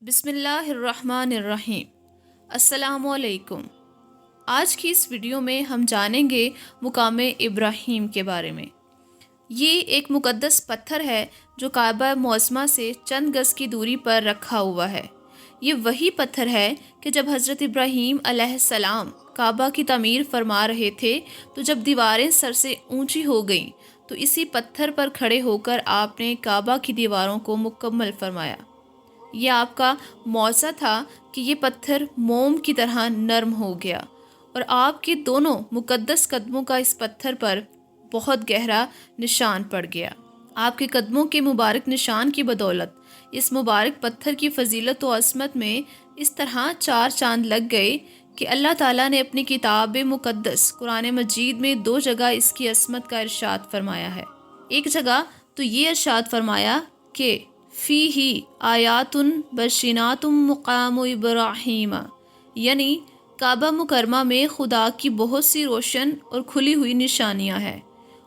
بسم اللہ الرحمن الرحیم۔ السلام علیکم۔ آج کی اس ویڈیو میں ہم جانیں گے مقام ابراہیم کے بارے میں۔ یہ ایک مقدس پتھر ہے جو کعبہ معظمہ سے چند گز کی دوری پر رکھا ہوا ہے۔ یہ وہی پتھر ہے کہ جب حضرت ابراہیم علیہ السلام کعبہ کی تعمیر فرما رہے تھے تو جب دیواریں سر سے اونچی ہو گئیں تو اسی پتھر پر کھڑے ہو کر آپ نے کعبہ کی دیواروں کو مکمل فرمایا۔ یہ آپ کا معجزہ تھا کہ یہ پتھر موم کی طرح نرم ہو گیا اور آپ کے دونوں مقدس قدموں کا اس پتھر پر بہت گہرا نشان پڑ گیا۔ آپ کے قدموں کے مبارک نشان کی بدولت اس مبارک پتھر کی فضیلت و عظمت میں اس طرح چار چاند لگ گئے کہ اللہ تعالیٰ نے اپنی کتاب مقدس قرآن مجید میں 2 جگہ اس کی عظمت کا ارشاد فرمایا ہے۔ ایک جگہ تو یہ ارشاد فرمایا کہ فیہ آیات بشینات مقام ابراہیم، یعنی کعبہ مکرمہ میں خدا کی بہت سی روشن اور کھلی ہوئی نشانیاں ہیں،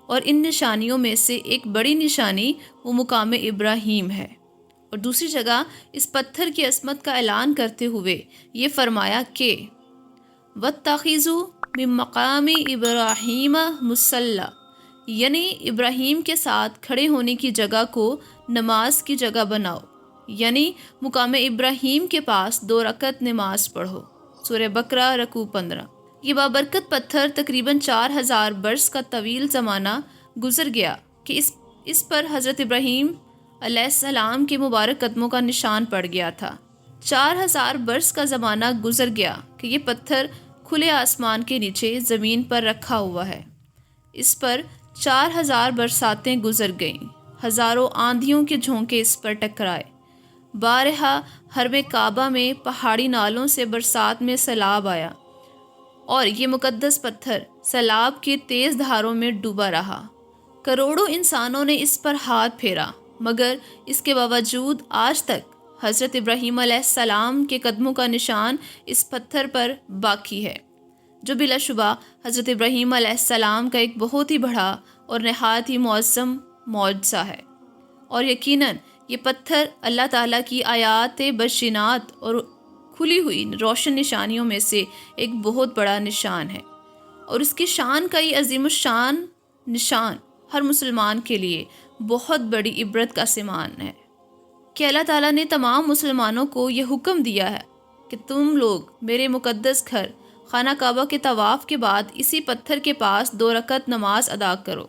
اور ان نشانیوں میں سے ایک بڑی نشانی وہ مقام ابراہیم ہے۔ اور دوسری جگہ اس پتھر کی عظمت کا اعلان کرتے ہوئے یہ فرمایا کہ وَاتَّخِذُوا مِن مَّقَامِ إِبْرَاهِيمَ مُصَلًّى، یعنی ابراہیم کے ساتھ کھڑے ہونے کی جگہ کو نماز کی جگہ بناؤ، یعنی مقام ابراہیم کے پاس 2 رکعت نماز پڑھو۔ سورہ بقرہ رکوع 15۔ یہ بابرکت پتھر تقریباً 4000 برس کا طویل زمانہ گزر گیا کہ اس پر حضرت ابراہیم علیہ السلام کے مبارک قدموں کا نشان پڑ گیا تھا۔ 4000 برس کا زمانہ گزر گیا کہ یہ پتھر کھلے آسمان کے نیچے زمین پر رکھا ہوا ہے۔ اس پر 4000 برساتیں گزر گئیں، ہزاروں آندھیوں کے جھونکے اس پر ٹکرائے۔ بارہا حرم کعبہ میں پہاڑی نالوں سے برسات میں سیلاب آیا اور یہ مقدس پتھر سیلاب کے تیز دھاروں میں ڈوبا رہا۔ کروڑوں انسانوں نے اس پر ہاتھ پھیرا، مگر اس کے باوجود آج تک حضرت ابراہیم علیہ السلام کے قدموں کا نشان اس پتھر پر باقی ہے، جو بلا شبہ حضرت ابراہیم علیہ السلام کا ایک بہت ہی بڑا اور نہایت ہی معظم معجزہ ہے۔ اور یقیناً یہ پتھر اللہ تعالیٰ کی آیات بشینات اور کھلی ہوئی روشن نشانیوں میں سے ایک بہت بڑا نشان ہے، اور اس کی شان کا یہ عظیم الشان نشان ہر مسلمان کے لیے بہت بڑی عبرت کا سامان ہے کہ اللہ تعالیٰ نے تمام مسلمانوں کو یہ حکم دیا ہے کہ تم لوگ میرے مقدس گھر خانہ کعبہ کے طواف کے بعد اسی پتھر کے پاس 2 رکعت نماز ادا کرو۔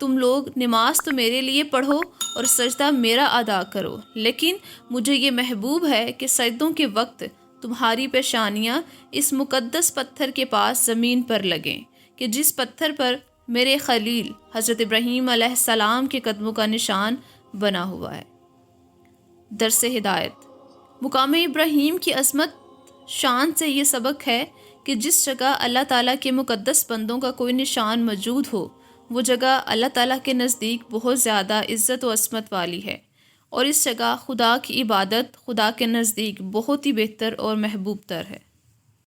تم لوگ نماز تو میرے لیے پڑھو اور سجدہ میرا ادا کرو، لیکن مجھے یہ محبوب ہے کہ سجدوں کے وقت تمہاری پیشانیاں اس مقدس پتھر کے پاس زمین پر لگیں کہ جس پتھر پر میرے خلیل حضرت ابراہیم علیہ السلام کے قدموں کا نشان بنا ہوا ہے۔ درس ہدایت۔ مقام ابراہیم کی عظمت شان سے یہ سبق ہے کہ جس جگہ اللہ تعالیٰ کے مقدس بندوں کا کوئی نشان موجود ہو، وہ جگہ اللہ تعالیٰ کے نزدیک بہت زیادہ عزت و عظمت والی ہے، اور اس جگہ خدا کی عبادت خدا کے نزدیک بہت ہی بہتر اور محبوب تر ہے۔